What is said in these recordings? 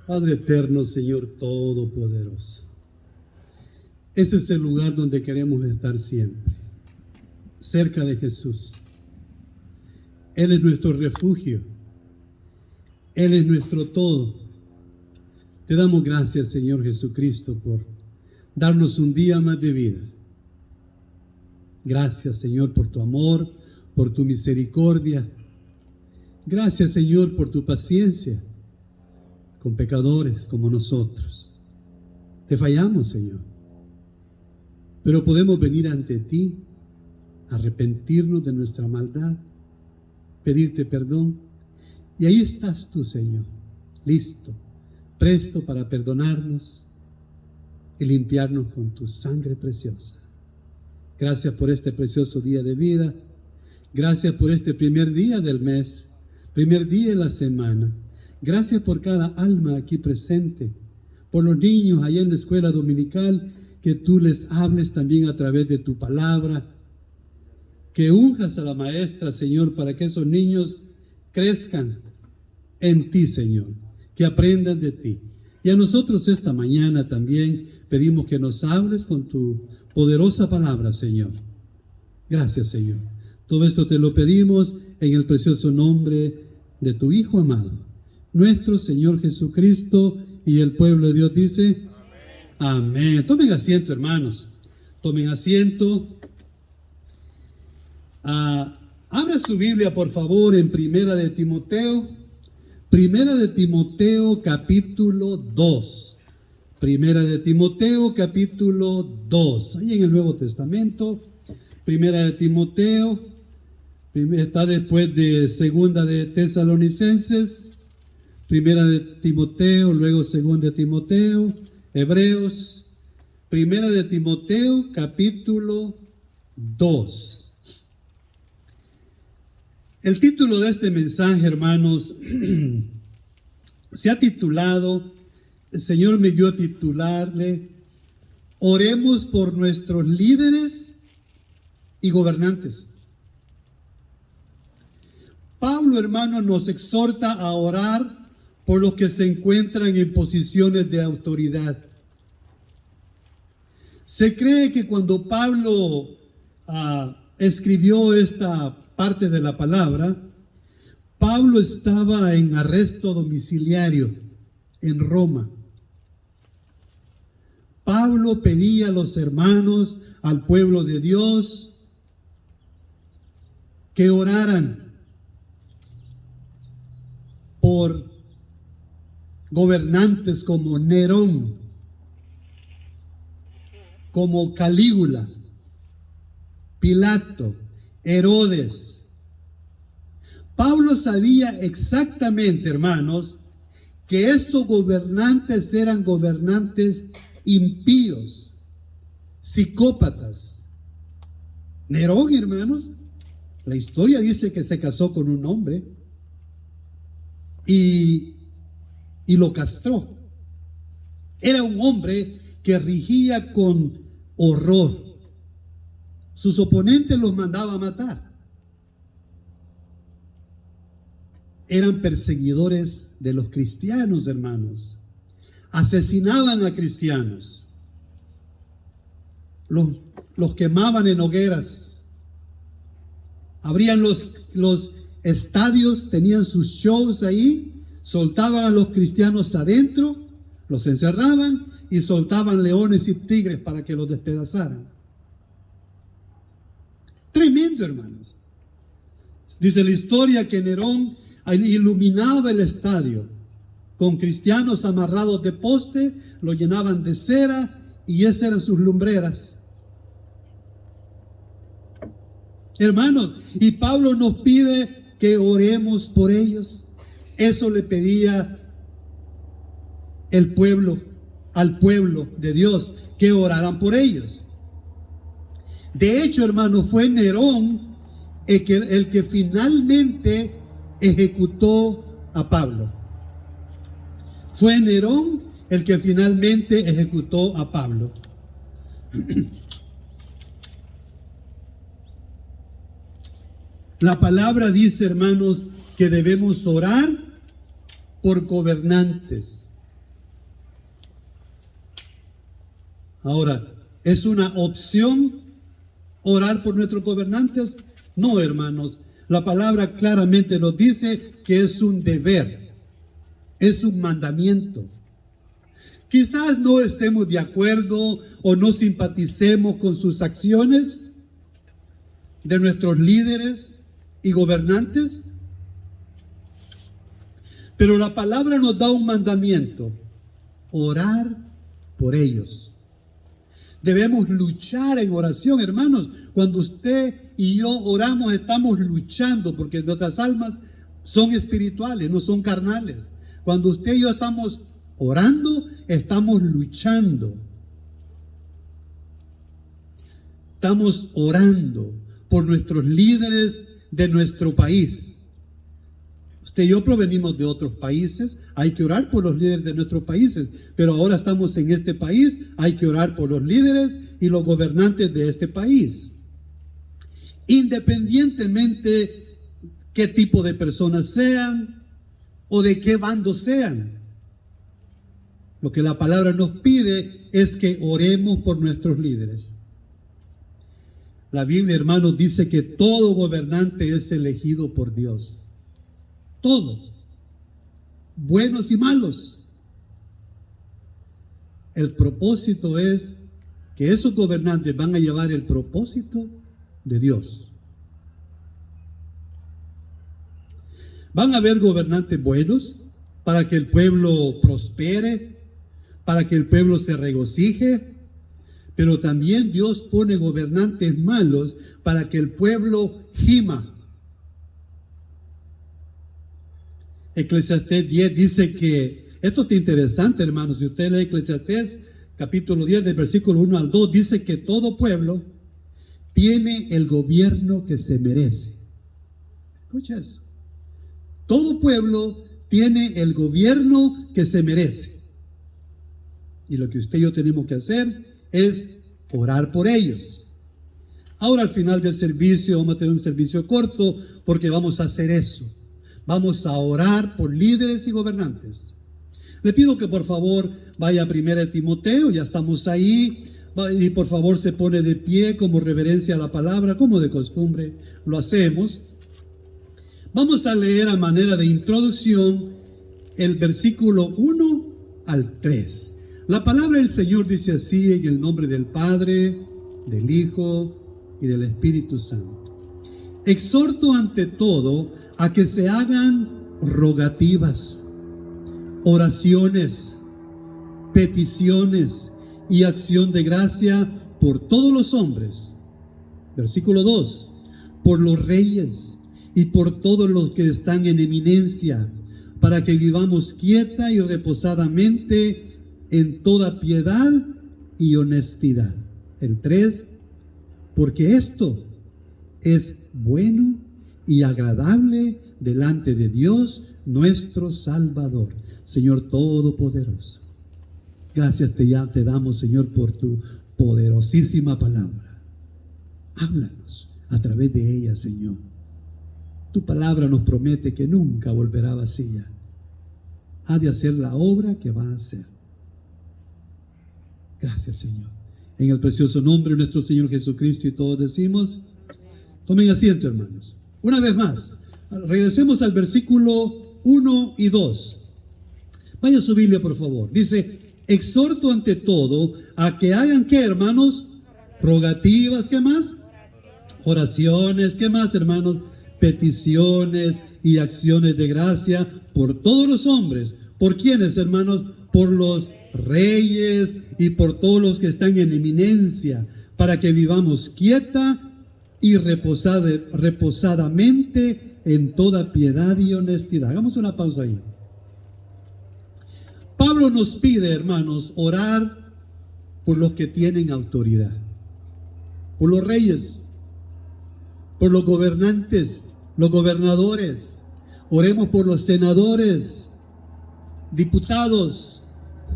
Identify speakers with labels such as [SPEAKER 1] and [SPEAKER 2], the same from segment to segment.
[SPEAKER 1] Padre eterno, Señor todopoderoso, ese es el lugar donde queremos estar siempre, cerca de Jesús. Él es nuestro refugio, Él es nuestro todo. Te damos gracias, Señor Jesucristo, por darnos un día más de vida. Gracias, Señor, por tu amor, por tu misericordia. Gracias, Señor, por tu paciencia con pecadores como nosotros. Te fallamos, Señor, pero podemos venir ante ti, arrepentirnos de nuestra maldad, pedirte perdón, y ahí estás tú, Señor, listo, presto para perdonarnos y limpiarnos con tu sangre preciosa. Gracias por este precioso día de vida. Gracias por este primer día del mes, primer día de la semana. Gracias por cada alma aquí presente, por los niños allá en la escuela dominical, que tú les hables también a través de tu palabra, que unjas a la maestra, Señor, para que esos niños crezcan en ti, Señor, que aprendan de ti. Y a nosotros esta mañana también pedimos que nos hables con tu poderosa palabra, Señor. Gracias, Señor. Todo esto te lo pedimos en el precioso nombre de tu Hijo amado, nuestro Señor Jesucristo, y el pueblo de Dios dice, amén. Amén. Tomen asiento, hermanos. Tomen asiento. Abra su Biblia, por favor, en Primera de Timoteo. Primera de Timoteo, capítulo 2. Primera de Timoteo, capítulo 2. Ahí en el Nuevo Testamento. Primera de Timoteo. Está después de Segunda de Tesalonicenses. Primera de Timoteo, luego Segunda de Timoteo. Hebreos. Primera de Timoteo, capítulo 2. El título de este mensaje, hermanos, se ha titulado, el Señor me dio a titularle, oremos por nuestros líderes y gobernantes. Pablo, hermanos, nos exhorta a orar por los que se encuentran en posiciones de autoridad. Se cree que cuando Pablo escribió esta parte de la palabra, Pablo estaba en arresto domiciliario en Roma. Pablo pedía a los hermanos, al pueblo de Dios, que oraran por gobernantes como Nerón, como Calígula, Pilato, Herodes. Pablo sabía exactamente, hermanos, que estos gobernantes eran gobernantes impíos, psicópatas. Nerón, hermanos, la historia dice que se casó con un hombre y lo castró. Era un hombre que rigía con horror. Sus oponentes los mandaba a matar. Eran perseguidores de los cristianos, hermanos. Asesinaban a cristianos. Los quemaban en hogueras. Abrían los estadios, tenían sus shows ahí, soltaban a los cristianos adentro, los encerraban y soltaban leones y tigres para que los despedazaran. Tremendo, hermanos. Dice la historia que Nerón iluminaba el estadio con cristianos amarrados de poste, lo llenaban de cera y esas eran sus lumbreras. Hermanos, y Pablo nos pide que oremos por ellos. Eso le pedía el pueblo, al pueblo de Dios, que oraran por ellos. De hecho, hermano, fue Nerón el que finalmente ejecutó a Pablo. Fue Nerón el que finalmente ejecutó a Pablo. La palabra dice, hermanos, que debemos orar por gobernantes. Ahora, ¿es una opción orar por nuestros gobernantes? No, hermanos. La palabra claramente nos dice que es un deber, es un mandamiento. Quizás no estemos de acuerdo o no simpaticemos con sus acciones de nuestros líderes y gobernantes, pero la palabra nos da un mandamiento: orar por ellos. Debemos luchar en oración, hermanos. Cuando usted y yo oramos, estamos luchando, porque nuestras almas son espirituales, no son carnales. Cuando usted y yo estamos orando, estamos luchando. Estamos orando por nuestros líderes de nuestro país. Usted y yo provenimos de otros países, hay que orar por los líderes de nuestros países, pero ahora estamos en este país, hay que orar por los líderes y los gobernantes de este país. Independientemente qué tipo de personas sean o de qué bando sean. Lo que la palabra nos pide es que oremos por nuestros líderes. La Biblia, hermanos, dice que todo gobernante es elegido por Dios. Todo, buenos y malos. El propósito es que esos gobernantes van a llevar el propósito de Dios. Van a haber gobernantes buenos para que el pueblo prospere, para que el pueblo se regocije, pero también Dios pone gobernantes malos para que el pueblo gima. Eclesiastés 10 dice que, esto es interesante, hermanos, si usted lee Eclesiastés capítulo 10 del versículo 1 al 2, dice que todo pueblo tiene el gobierno que se merece. Escucha eso. Todo pueblo tiene el gobierno que se merece. Y lo que usted y yo tenemos que hacer es orar por ellos. Ahora al final del servicio, vamos a tener un servicio corto porque vamos a hacer eso. Vamos a orar por líderes y gobernantes. Le pido que por favor vaya a 1 Timoteo, ya estamos ahí, y por favor se pone de pie como reverencia a la palabra, como de costumbre lo hacemos. Vamos a leer a manera de introducción el versículo 1 al 3. La palabra del Señor dice así, en el nombre del Padre, del Hijo y del Espíritu Santo. Exhorto ante todo a que se hagan rogativas, oraciones, peticiones y acción de gracia por todos los hombres. Versículo 2. Por los reyes y por todos los que están en eminencia, para que vivamos quieta y reposadamente en toda piedad y honestidad. El 3. Porque esto es bueno y agradable delante de Dios nuestro Salvador. Señor Todopoderoso, gracias te damos, Señor, por tu poderosísima palabra. Háblanos a través de ella, Señor. Tu palabra nos promete que nunca volverá vacía. Ha de hacer la obra que va a hacer. Gracias, Señor. En el precioso nombre de nuestro Señor Jesucristo, y todos decimos, tomen asiento, hermanos. Una vez más, regresemos al versículo 1 y 2. Vaya a su Biblia, por favor. Dice, exhorto ante todo a que hagan, ¿qué, hermanos? Rogativas, ¿qué más? Oraciones, ¿qué más, hermanos? Peticiones y acciones de gracia por todos los hombres. ¿Por quiénes, hermanos? Por los reyes y por todos los que están en eminencia, para que vivamos quieta y reposadamente en toda piedad y honestidad. Hagamos una pausa ahí. Pablo nos pide, hermanos, orar por los que tienen autoridad, por los reyes, por los gobernantes, los gobernadores. Oremos por los senadores, diputados,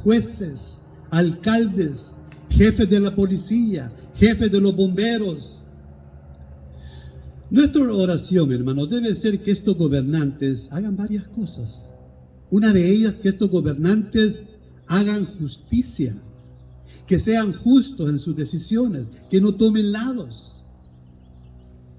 [SPEAKER 1] jueces, alcaldes, jefes de la policía, jefes de los bomberos. Nuestra oración, hermanos, debe ser que estos gobernantes hagan varias cosas. Una de ellas, que estos gobernantes hagan justicia que sean justos en sus decisiones, que no tomen lados.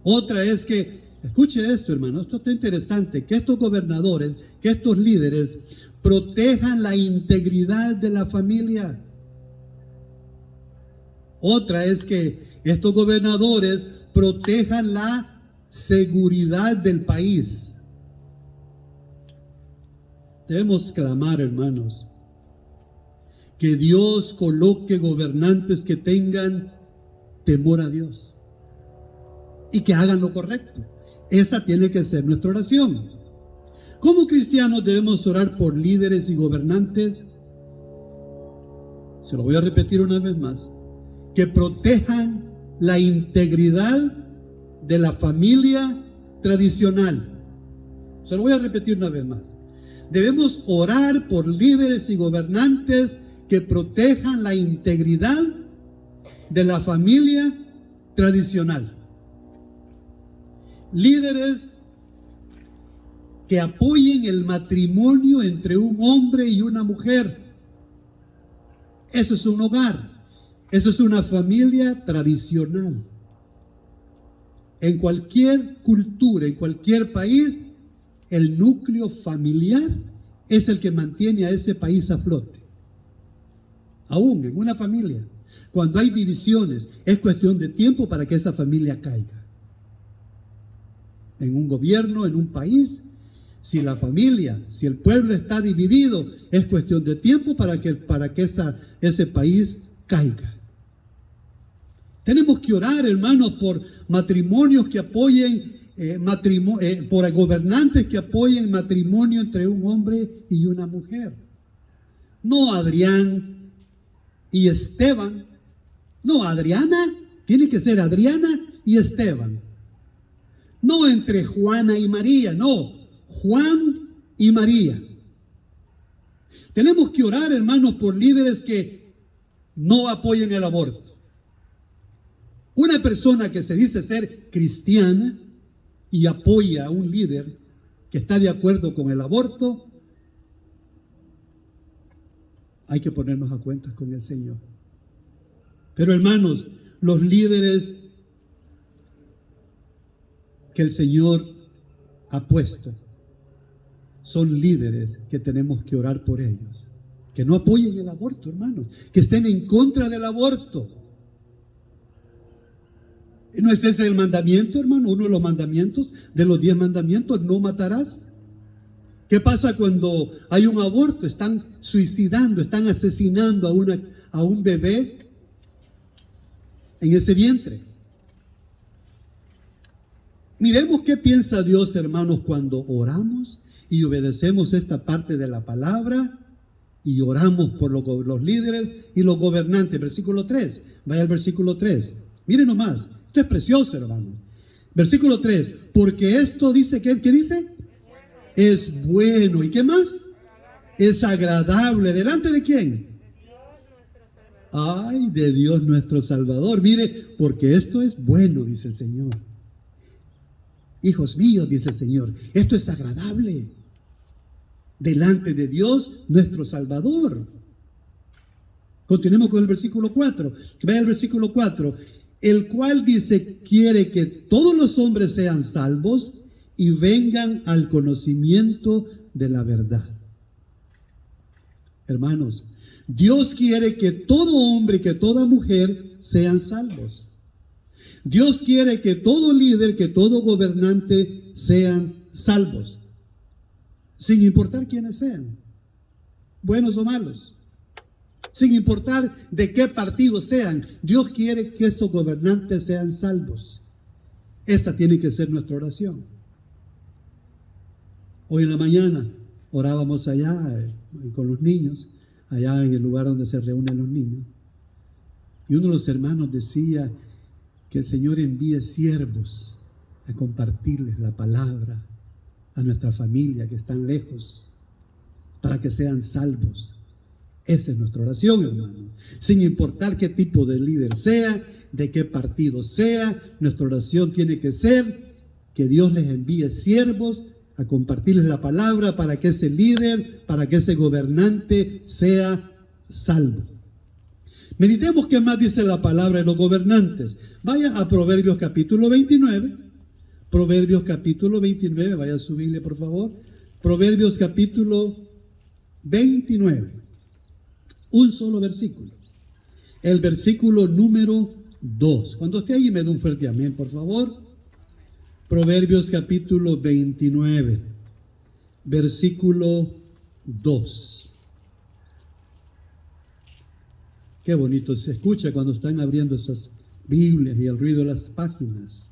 [SPEAKER 1] Otra es que, escuche esto, hermano, esto está interesante, que estos gobernadores, que estos líderes protejan la integridad de la familia. Otra es que estos gobernadores protejan la seguridad del país. Debemos clamar, hermanos, que Dios coloque gobernantes que tengan temor a Dios y que hagan lo correcto. Esa tiene que ser nuestra oración. Como cristianos debemos orar por líderes y gobernantes, se lo voy a repetir una vez más, que protejan la integridad de la familia tradicional. Se lo voy a repetir una vez más. Debemos orar por líderes y gobernantes que protejan la integridad de la familia tradicional. Líderes que apoyen el matrimonio entre un hombre y una mujer. Eso es un hogar. Eso es una familia tradicional. En cualquier cultura, en cualquier país, el núcleo familiar es el que mantiene a ese país a flote. Aún en una familia, cuando hay divisiones, es cuestión de tiempo para que esa familia caiga. En un gobierno, en un país, si la familia, si el pueblo está dividido, es cuestión de tiempo para que ese país caiga. Tenemos que orar, hermanos, por matrimonios que apoyen, por gobernantes que apoyen matrimonio entre un hombre y una mujer. No Adrián y Esteban. No, Adriana, tiene que ser Adriana y Esteban. No entre Juana y María, no, Juan y María. Tenemos que orar, hermanos, por líderes que no apoyen el aborto. Una persona que se dice ser cristiana y apoya a un líder que está de acuerdo con el aborto, hay que ponernos a cuentas con el Señor. Pero hermanos, los líderes que el Señor ha puesto son líderes que tenemos que orar por ellos. Que no apoyen el aborto, hermanos. Que estén en contra del aborto. ¿No es ese el mandamiento, hermano? Uno de los mandamientos, de los 10 mandamientos, no matarás. ¿Qué pasa cuando hay un aborto? Están suicidando, están asesinando a un bebé en ese vientre. Miremos qué piensa Dios, hermanos, cuando oramos y obedecemos esta parte de la palabra y oramos por los líderes y los gobernantes. Versículo 3, vaya al versículo 3. Miren nomás, esto es precioso, hermano. Versículo 3, porque esto dice, ¿qué dice? Es bueno. ¿Y qué más? Es agradable. ¿Delante de quién? Ay, de Dios nuestro Salvador. Mire, porque esto es bueno, dice el Señor. Hijos míos, dice el Señor, esto es agradable delante de Dios nuestro Salvador. Continuemos con el versículo 4. Vaya al versículo 4. El cual dice, quiere que todos los hombres sean salvos y vengan al conocimiento de la verdad. Hermanos, Dios quiere que todo hombre y que toda mujer sean salvos. Dios quiere que todo líder, que todo gobernante sean salvos, sin importar quiénes sean, buenos o malos, sin importar de qué partido sean. Dios quiere que esos gobernantes sean salvos. Esta tiene que ser nuestra oración. Hoy en la mañana orábamos allá con los niños, allá en el lugar donde se reúnen los niños, y uno de los hermanos decía que el Señor envíe siervos a compartirles la palabra a nuestra familia que están lejos, para que sean salvos. Esa es nuestra oración, hermano. Sin importar qué tipo de líder sea, de qué partido sea, nuestra oración tiene que ser que Dios les envíe siervos a compartirles la palabra para que ese líder, para que ese gobernante sea salvo. Meditemos qué más dice la palabra de los gobernantes. Vaya a Proverbios capítulo 29. Proverbios capítulo 29, vaya a su Biblia por favor. Proverbios capítulo 29. Un solo versículo. El versículo número 2. Cuando esté ahí me da un fuerte amén, por favor. Proverbios capítulo 29, versículo 2. Qué bonito se escucha cuando están abriendo esas Biblias y el ruido de las páginas.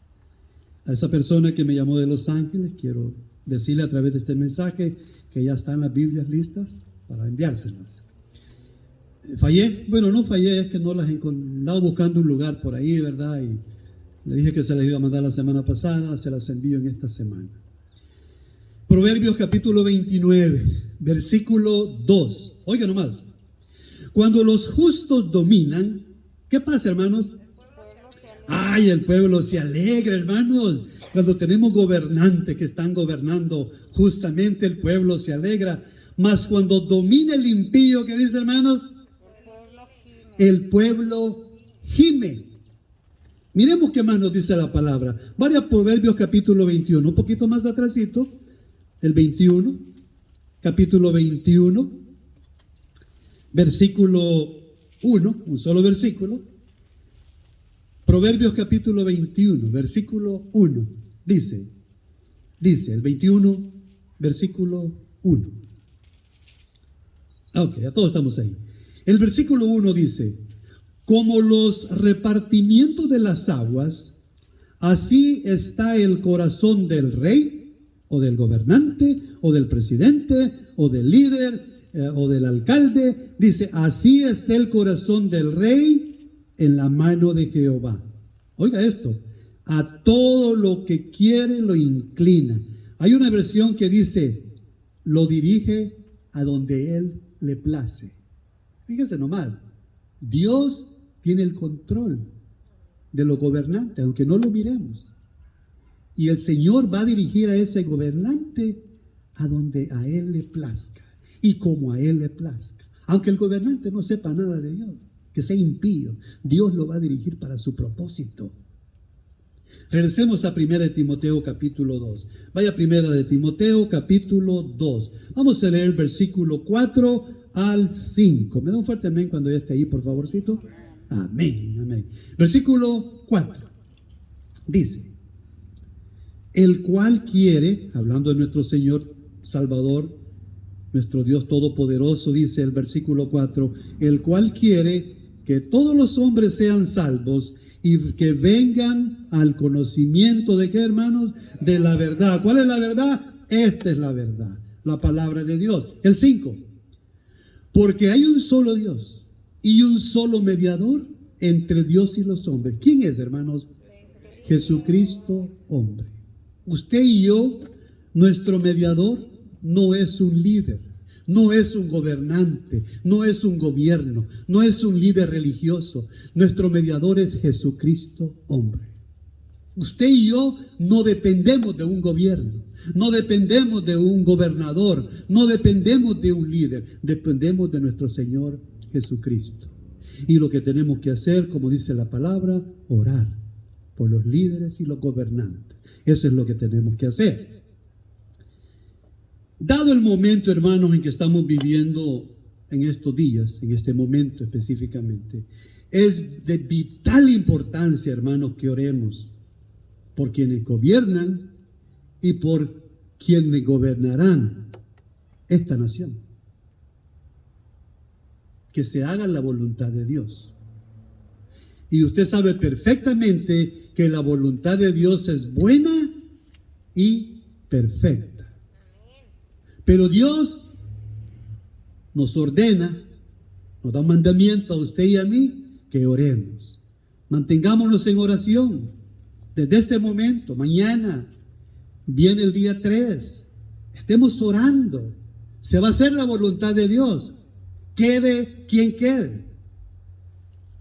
[SPEAKER 1] A esa persona que me llamó de Los Ángeles, quiero decirle a través de este mensaje que ya están las Biblias listas para enviárselas. Fallé, bueno, no fallé, es que no las andaba buscando un lugar por ahí, ¿verdad? Y le dije que se las iba a mandar la semana pasada, se las envío en esta semana. Proverbios capítulo 29, versículo 2. Oiga nomás. Cuando los justos dominan, ¿qué pasa, hermanos? Ay, el pueblo se alegra, hermanos. Cuando tenemos gobernantes que están gobernando justamente, el pueblo se alegra. Mas cuando domina el impío, ¿qué dice, hermanos? El pueblo gime. Miremos qué más nos dice la palabra. Vaya a Proverbios capítulo 21, un poquito más atrásito, el 21, capítulo 21. Versículo 1, un solo versículo. Proverbios capítulo 21, versículo 1. Dice el 21, versículo 1. Ok, ya todos estamos ahí. El versículo 1 dice: como los repartimientos de las aguas, así está el corazón del rey, o del gobernante, o del presidente, o del líder, o del alcalde. Dice, así está el corazón del rey en la mano de Jehová. Oiga esto, a todo lo que quiere lo inclina. Hay una versión que dice, lo dirige a donde él le place. Fíjese nomás, Dios tiene el control de los gobernantes, aunque no lo miremos. Y el Señor va a dirigir a ese gobernante a donde a él le plazca y como a él le plazca. Aunque el gobernante no sepa nada de Dios, que sea impío, Dios lo va a dirigir para su propósito. Regresemos a 1 de Timoteo capítulo 2. Vaya a 1 de Timoteo capítulo 2. Vamos a leer el versículo 4 al 5. Me da un fuerte amén cuando ya esté ahí, por favorcito. Amén, amén. Versículo 4. Dice, el cual quiere, hablando de nuestro Señor Salvador, nuestro Dios Todopoderoso, dice el versículo 4, el cual quiere que todos los hombres sean salvos y que vengan al conocimiento de qué, hermanos, de la verdad. ¿Cuál es la verdad? Esta es la verdad, la palabra de Dios. El 5, porque hay un solo Dios y un solo mediador entre Dios y los hombres. ¿Quién es, hermanos? Jesucristo, hombre. Usted y yo, nuestro mediador no es un líder, no es un gobernante, no es un gobierno, no es un líder religioso. Nuestro mediador es Jesucristo, hombre. Usted y yo no dependemos de un gobierno, no dependemos de un gobernador, no dependemos de un líder, dependemos de nuestro Señor Jesucristo. Y lo que tenemos que hacer, como dice la palabra, orar por los líderes y los gobernantes. Eso es lo que tenemos que hacer. Dado el momento, hermanos, en que estamos viviendo en estos días, en este momento específicamente, es de vital importancia, hermanos, que oremos por quienes gobiernan y por quienes gobernarán esta nación. Que se haga la voluntad de Dios. Y usted sabe perfectamente que la voluntad de Dios es buena y perfecta. Pero Dios nos ordena, nos da un mandamiento a usted y a mí, que oremos. Mantengámonos en oración. Desde este momento, mañana, viene el día 3. Estemos orando. Se va a hacer la voluntad de Dios. Quede quien quede.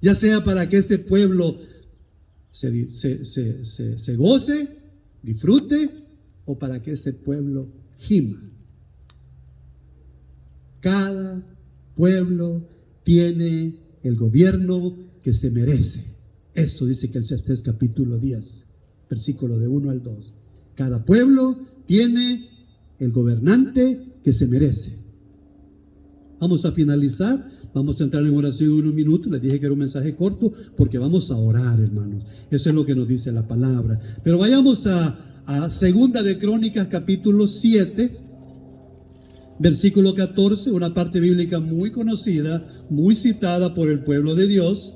[SPEAKER 1] Ya sea para que ese pueblo se goce, disfrute, o para que ese pueblo gima. Cada pueblo tiene el gobierno que se merece. Eso dice Eclesiastés capítulo 10, versículo de 1 al 2. Cada pueblo tiene el gobernante que se merece. Vamos a finalizar, vamos a entrar en oración en unos minutos. Les dije que era un mensaje corto porque vamos a orar, hermanos. Eso es lo que nos dice la palabra. Pero vayamos a Segunda de Crónicas capítulo 7, versículo 14, una parte bíblica muy conocida, muy citada por el pueblo de Dios.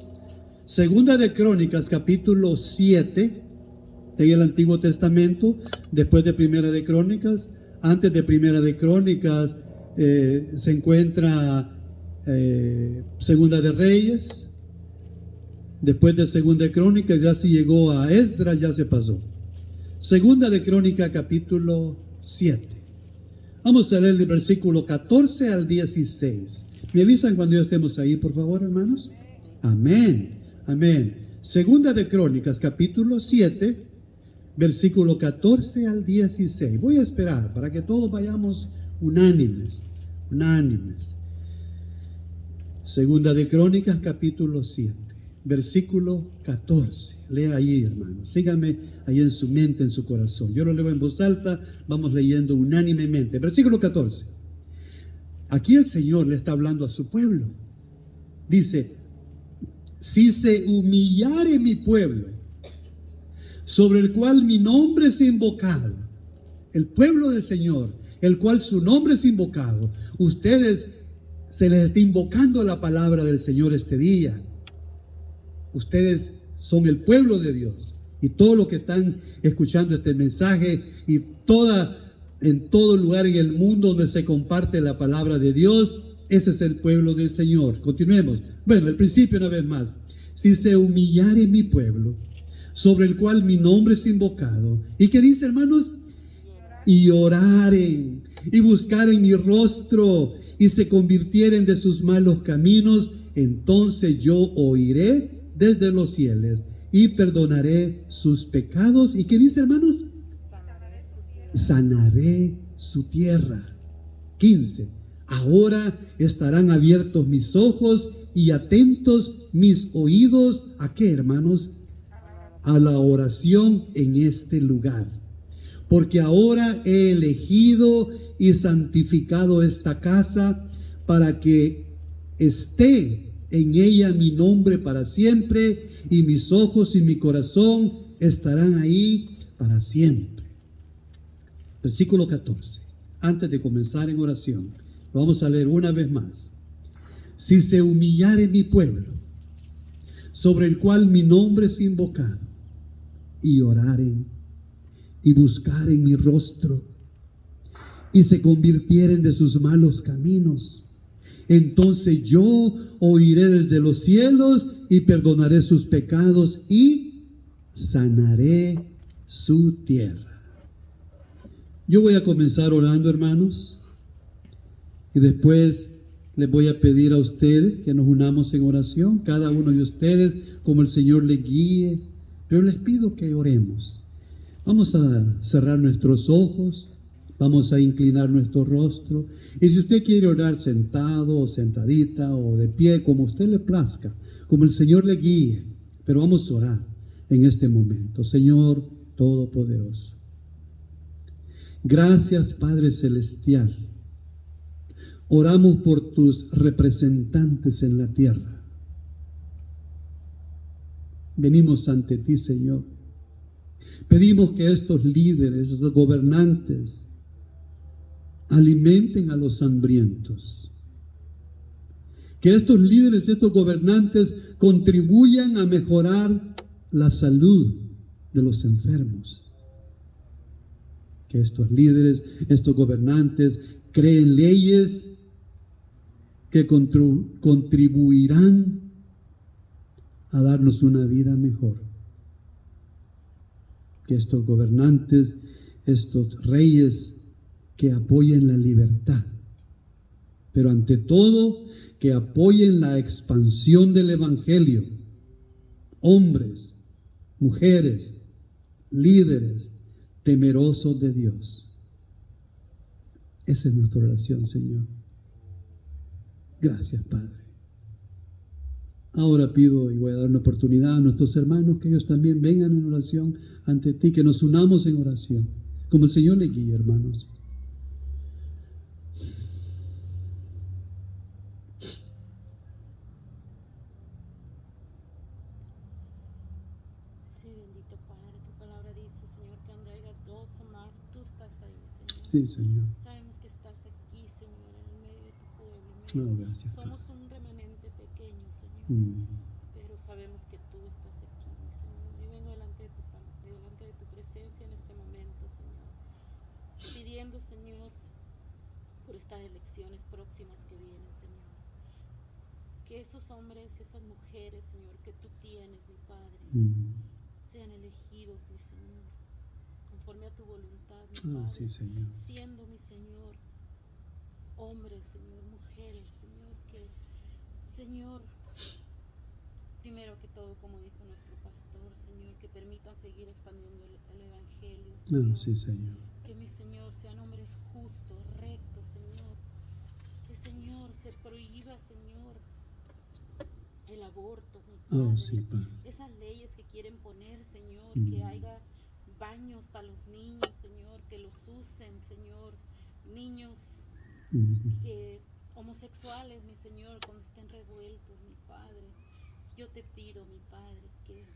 [SPEAKER 1] Segunda de Crónicas capítulo 7, en el Antiguo Testamento, después de Primera de Crónicas. Antes de Primera de Crónicas se encuentra Segunda de Reyes. Después de Segunda de Crónicas ya se llegó a Esdras, ya se pasó. Segunda de Crónicas capítulo 7. Vamos a leer el versículo 14 al 16. ¿Me avisan cuando ya estemos ahí, por favor, hermanos? Amén, amén. Segunda de Crónicas capítulo 7, versículo 14 al 16. Voy a esperar para que todos vayamos unánimes. Segunda de Crónicas capítulo 7, versículo 14. Lea ahí, hermanos. Síganme ahí en su mente, en su corazón. Yo lo leo en voz alta, vamos leyendo unánimemente. Versículo 14. Aquí el Señor le está hablando a su pueblo. Dice: si se humillare mi pueblo, sobre el cual mi nombre es invocado, el pueblo del Señor, el cual su nombre es invocado, ustedes se les está invocando la palabra del Señor este día. Ustedes son el pueblo de Dios, y todos los que están escuchando este mensaje y en todo lugar en el mundo donde se comparte la palabra de Dios, ese es el pueblo del Señor. Continuemos. Bueno, el principio una vez más. Si se humillare mi pueblo, sobre el cual mi nombre es invocado. ¿Y qué dice, hermanos? Y oraren, y buscaren mi rostro, y se convirtieren de sus malos caminos, entonces yo oiré desde los cielos, y perdonaré sus pecados. ¿Y qué dice, hermanos? Sanaré su tierra. 15. Ahora estarán abiertos mis ojos y atentos mis oídos. ¿A qué, hermanos? A la oración en este lugar. Porque ahora he elegido y santificado esta casa para que esté en ella mi nombre para siempre, y mis ojos y mi corazón estarán ahí para siempre. Versículo 14. Antes de comenzar en oración, lo vamos a leer una vez más. Si se humillare mi pueblo, sobre el cual mi nombre es invocado, y oraren, y buscaren mi rostro, y se convirtieren de sus malos caminos, entonces yo oiré desde los cielos y perdonaré sus pecados y sanaré su tierra. Yo voy a comenzar orando, hermanos, y después les voy a pedir a ustedes que nos unamos en oración, cada uno de ustedes, como el Señor les guíe. Pero les pido que oremos. Vamos a cerrar nuestros ojos, vamos a inclinar nuestro rostro. Y si usted quiere orar sentado o sentadita o de pie, como usted le plazca, como el Señor le guíe, pero vamos a orar en este momento. Señor Todopoderoso, gracias, Padre Celestial. Oramos por tus representantes en la tierra. Venimos ante ti, Señor. Pedimos que estos líderes, estos gobernantes, alimenten a los hambrientos. Que estos líderes, estos gobernantes contribuyan a mejorar la salud de los enfermos. Que estos líderes, estos gobernantes creen leyes que contribuirán a darnos una vida mejor. Que estos gobernantes, estos reyes, que apoyen la libertad, pero ante todo que apoyen la expansión del Evangelio. Hombres, mujeres, líderes temerosos de Dios. Esa es nuestra oración, Señor. Gracias, Padre. Ahora pido y voy a dar una oportunidad a nuestros hermanos que ellos también vengan en oración ante ti, que nos unamos en oración, como el Señor le guíe, hermanos.
[SPEAKER 2] Sí, bendito Padre, tu palabra dice, Señor, que donde haya dos o más, tú estás ahí, Señor.
[SPEAKER 1] Sí, Señor.
[SPEAKER 2] Sabemos que estás aquí, Señor, en el medio de tu pueblo.
[SPEAKER 1] Oh, gracias,
[SPEAKER 2] Somos
[SPEAKER 1] Padre.
[SPEAKER 2] un remanente pequeño, Señor, pero sabemos que tú estás aquí, mi Señor. Y vengo delante de tu presencia en este momento, Señor, pidiendo, Señor, por estas elecciones próximas que vienen, Señor. Que esos hombres y esas mujeres, Señor, que tú tienes, mi Padre, sean elegidos, mi Señor, conforme a tu voluntad, mi Padre.
[SPEAKER 1] Sí, Señor.
[SPEAKER 2] Siendo, mi Señor, hombres, Señor, mujeres, Señor, que, Señor, primero que todo, como dijo nuestro pastor, Señor, que permitan seguir expandiendo el Evangelio, Señor.
[SPEAKER 1] Sí, Señor.
[SPEAKER 2] Que, mi Señor, sean hombres justos, rectos, Señor. Que, Señor, se prohíba, Señor, el aborto, mi Padre.
[SPEAKER 1] Sí, Padre.
[SPEAKER 2] Esas leyes que quieren poner, Señor, que haya baños para los niños, Señor, que los usen, Señor, niños que homosexuales, mi Señor, cuando estén revueltos, mi Padre. Yo te pido, mi Padre, que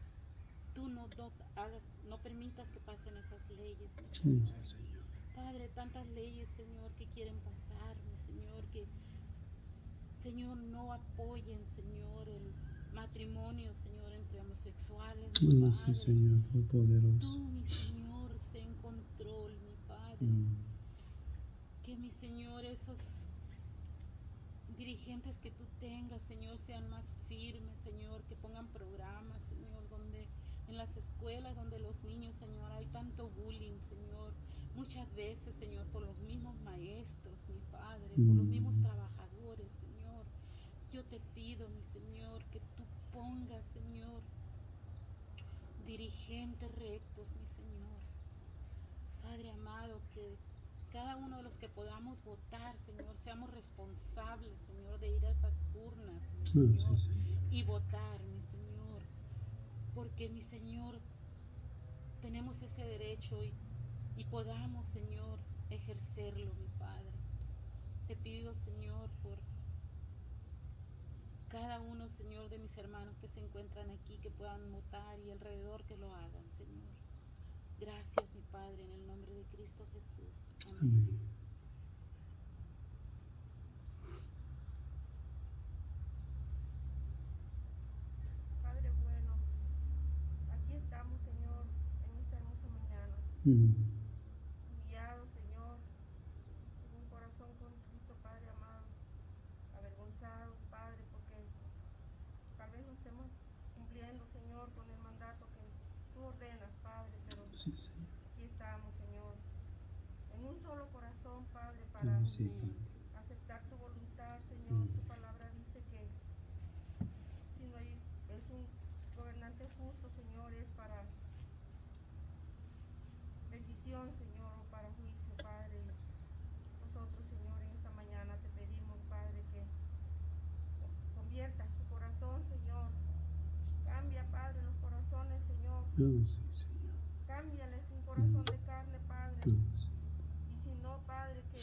[SPEAKER 2] tú no permitas que pasen esas leyes, mi Señor.
[SPEAKER 1] Sí, Señor.
[SPEAKER 2] Padre, tantas leyes, Señor, que quieren pasar, mi Señor, que, Señor, no apoyen, Señor, el matrimonio, Señor, entre homosexuales, mi Padre.
[SPEAKER 1] Sí, Señor, todopoderoso.
[SPEAKER 2] Tú, mi Señor, sé en control, mi Padre. Que, mi Señor, esos dirigentes que tú tengas, Señor, sean más firmes, Señor, que pongan programas, Señor, donde en las escuelas, donde los niños, Señor, hay tanto bullying, Señor, muchas veces, Señor, por los mismos maestros, mi Padre, por los mismos trabajadores, Señor. Yo te pido, mi Señor, que tú pongas, Señor, dirigentes rectos, mi Señor. Padre amado, que cada uno de los que podamos votar, Señor, seamos responsables, Señor, de ir a esas urnas, mi Señor,
[SPEAKER 1] Sí,
[SPEAKER 2] y votar, mi Señor. Porque, mi Señor, tenemos ese derecho y podamos, Señor, ejercerlo, mi Padre. Te pido, Señor, por cada uno, Señor, de mis hermanos que se encuentran aquí, que puedan votar y alrededor que lo hagan, Señor. Gracias, mi Padre, en el nombre de Cristo Jesús. Amén.
[SPEAKER 3] Padre bueno, aquí estamos, Señor, en esta hermosa mañana. Humillados, Señor, con un corazón contrito, Padre amado, avergonzados, Padre, porque tal vez no estemos cumpliendo, Señor, con el mandato que tú ordenas, Padre, pero
[SPEAKER 1] sí, Señor.
[SPEAKER 3] aquí estamos, Señor, en un solo corazón, Padre, para aceptar tu voluntad, Señor. Tu palabra dice que si no hay, es un gobernante justo, Señor, es para bendición, Señor, o para juicio, Padre. Nosotros, Señor, en esta mañana te pedimos, Padre, que conviertas tu corazón, Señor. Cambia, Padre, los corazones, Señor.
[SPEAKER 1] Sí, Señor.
[SPEAKER 3] Cámbiales un corazón de carne, Padre. Y si no, Padre, que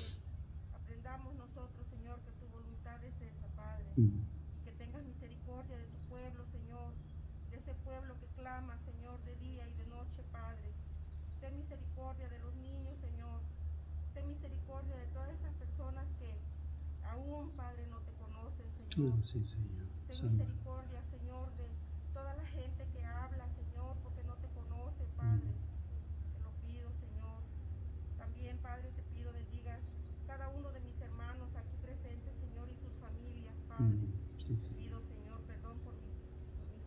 [SPEAKER 3] aprendamos nosotros, Señor, que tu voluntad es esa, Padre. Y que tengas misericordia de tu pueblo, Señor. De ese pueblo que clama, Señor, de día y de noche, Padre. Ten misericordia de los niños, Señor. Ten misericordia de todas esas personas que aún, Padre, no te conocen, Señor.
[SPEAKER 1] Sí, Señor.
[SPEAKER 3] Ten misericordia, Señor, de toda la gente que habla, Señor, porque no te conoce, Padre. Te lo pido, Señor. También, Padre, te pido bendigas cada uno de mis hermanos aquí presentes, Señor, y sus familias, Padre. Te pido, Señor, perdón por mi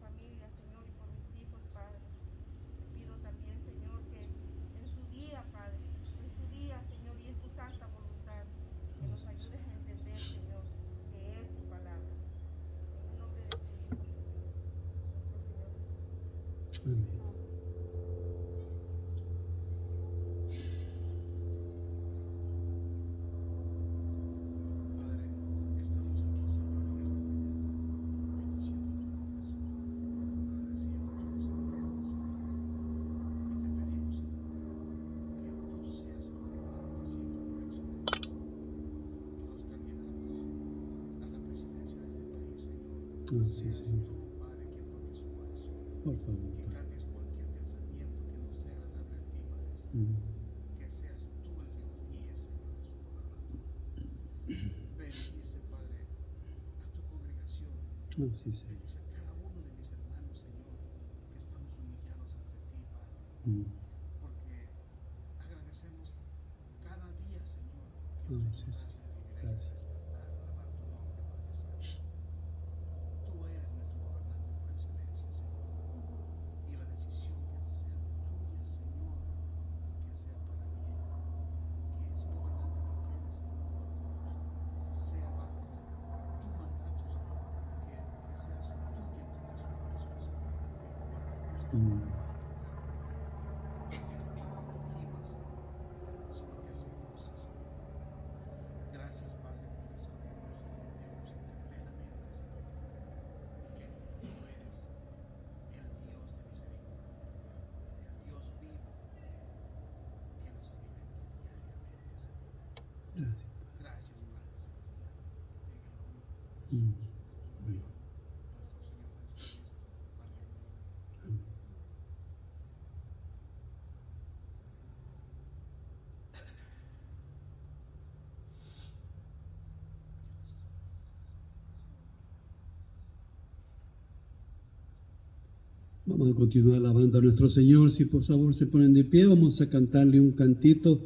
[SPEAKER 3] familia, Señor, y por mis hijos, Padre. Te pido también, Señor, que en su día, Padre, en su día, Señor, y en tu santa voluntad, que nos ayudes a entender, Señor, que es tu palabra. En el nombre de tu Hijo, nuestro Señor Jesús.
[SPEAKER 1] Amén.
[SPEAKER 4] Padre, estamos aquí, Señor, en esta mañana, bendiciendo tu nombre.
[SPEAKER 1] Oh, sí, Señor.
[SPEAKER 4] Padre, que toque su corazón,
[SPEAKER 1] Por favor,
[SPEAKER 4] que
[SPEAKER 1] Padre.
[SPEAKER 4] cambies cualquier pensamiento que no sea agradable a ti, Padre Santo.
[SPEAKER 1] Mm.
[SPEAKER 4] Que seas tú el que nos guíe, Señor, de su gobernador. Bendice, Padre, a tu congregación.
[SPEAKER 1] Oh, sí, Señor.
[SPEAKER 4] Bendice a cada uno de mis hermanos, Señor, que estamos humillados ante ti, Padre.
[SPEAKER 1] Mm.
[SPEAKER 4] Porque agradecemos cada día, Señor, que
[SPEAKER 1] Oh,
[SPEAKER 4] nos
[SPEAKER 1] sí,
[SPEAKER 4] das
[SPEAKER 1] sí.
[SPEAKER 4] el privilegio
[SPEAKER 1] Gracias.
[SPEAKER 4] de despertar, de alabar tu nombre, Padre Santo. Tú eres nuestro gobernante por excelencia, Señor. Y la decisión que sea tuya, Señor, que sea para bien. Que ese gobernante que quede, Señor, sea bajo tu mandato, Señor. Que seas tú quien toque su corazón, Señor. Y no
[SPEAKER 1] Mm.
[SPEAKER 4] Gracias, Padre, porque sabemos y confiamos en ti plenamente, Señor, que tú eres el Dios de misericordia, el Dios vivo que nos alimenta diariamente, Señor.
[SPEAKER 1] Gracias.
[SPEAKER 4] Gracias, Padre Celestial, en el nombre
[SPEAKER 1] Mm.
[SPEAKER 4] de
[SPEAKER 1] Bueno.
[SPEAKER 4] nuestro Señor Jesucristo. Amén.
[SPEAKER 1] Amén. Vamos a continuar alabando a nuestro Señor. Si por favor se ponen de pie, vamos a cantarle un cantito.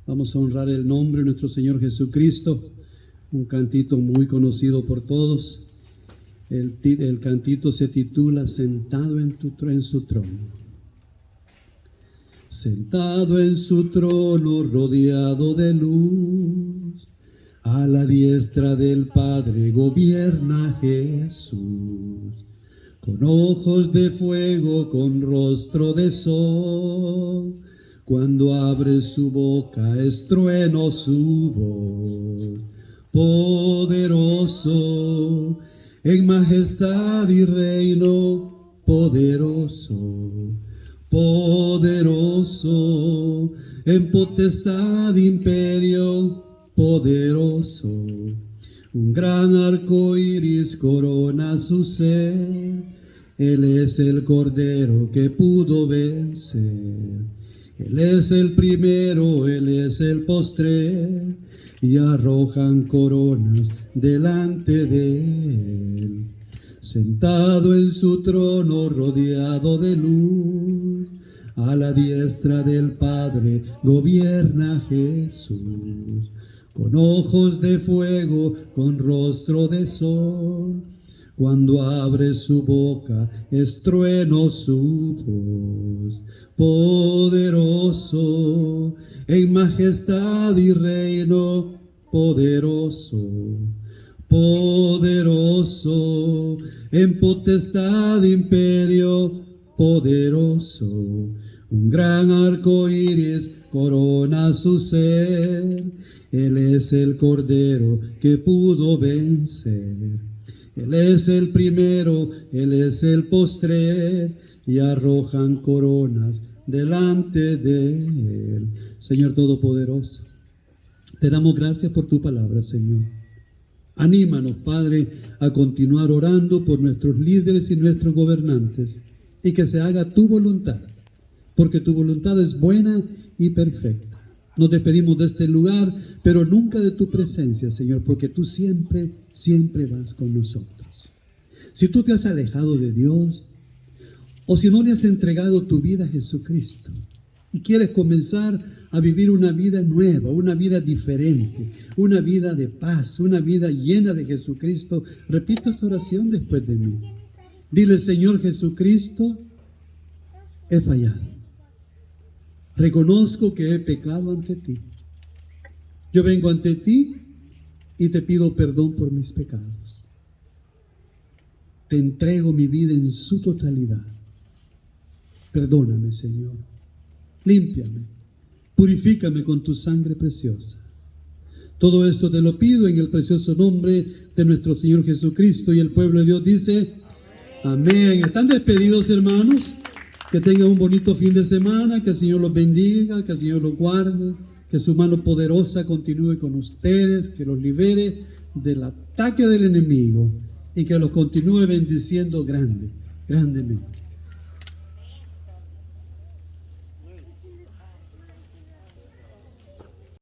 [SPEAKER 1] Vamos a honrar el nombre de nuestro Señor Jesucristo. Un cantito muy conocido por todos. El cantito se titula Sentado en su trono. Sentado en su trono, rodeado de luz, a la diestra del Padre gobierna Jesús. Con ojos de fuego, con rostro de sol, cuando abre su boca es trueno su voz. Poderoso, en majestad y reino, poderoso, poderoso, en potestad, imperio, poderoso. Un gran arco iris corona su ser. Él es el Cordero que pudo vencer. Él es el primero, Él es el postrer, y arrojan coronas delante de Él. Sentado en su trono, rodeado de luz, a la diestra del Padre gobierna Jesús. Con ojos de fuego, con rostro de sol, cuando abre su boca es trueno su voz. Poderoso, en majestad y reino, poderoso, poderoso, en potestad, imperio, poderoso. Un gran arco iris corona su ser. Él es el Cordero que pudo vencer. Él es el primero, Él es el postrer, y arrojan coronas delante de Él. Señor Todopoderoso, te damos gracias por tu palabra, Señor. Anímanos, Padre, a continuar orando por nuestros líderes y nuestros gobernantes, y que se haga tu voluntad, porque tu voluntad es buena y perfecta. Nos despedimos de este lugar, pero nunca de tu presencia, Señor, porque tú siempre, siempre vas con nosotros. Si tú te has alejado de Dios, o si no le has entregado tu vida a Jesucristo, y quieres comenzar a vivir una vida nueva, una vida diferente, una vida de paz, una vida llena de Jesucristo, repito esta oración después de mí. Dile, Señor Jesucristo, he fallado. Reconozco que he pecado ante ti. Yo vengo ante ti y te pido perdón por mis pecados. Te entrego mi vida en su totalidad. Perdóname, Señor. Límpiame. Purifícame con tu sangre preciosa. Todo esto te lo pido en el precioso nombre de nuestro Señor Jesucristo. Y el pueblo de Dios dice, amén. ¿Están despedidos, hermanos? Que tengan un bonito fin de semana, que el Señor los bendiga, que el Señor los guarde, que su mano poderosa continúe con ustedes, que los libere del ataque del enemigo y que los continúe bendiciendo grandemente.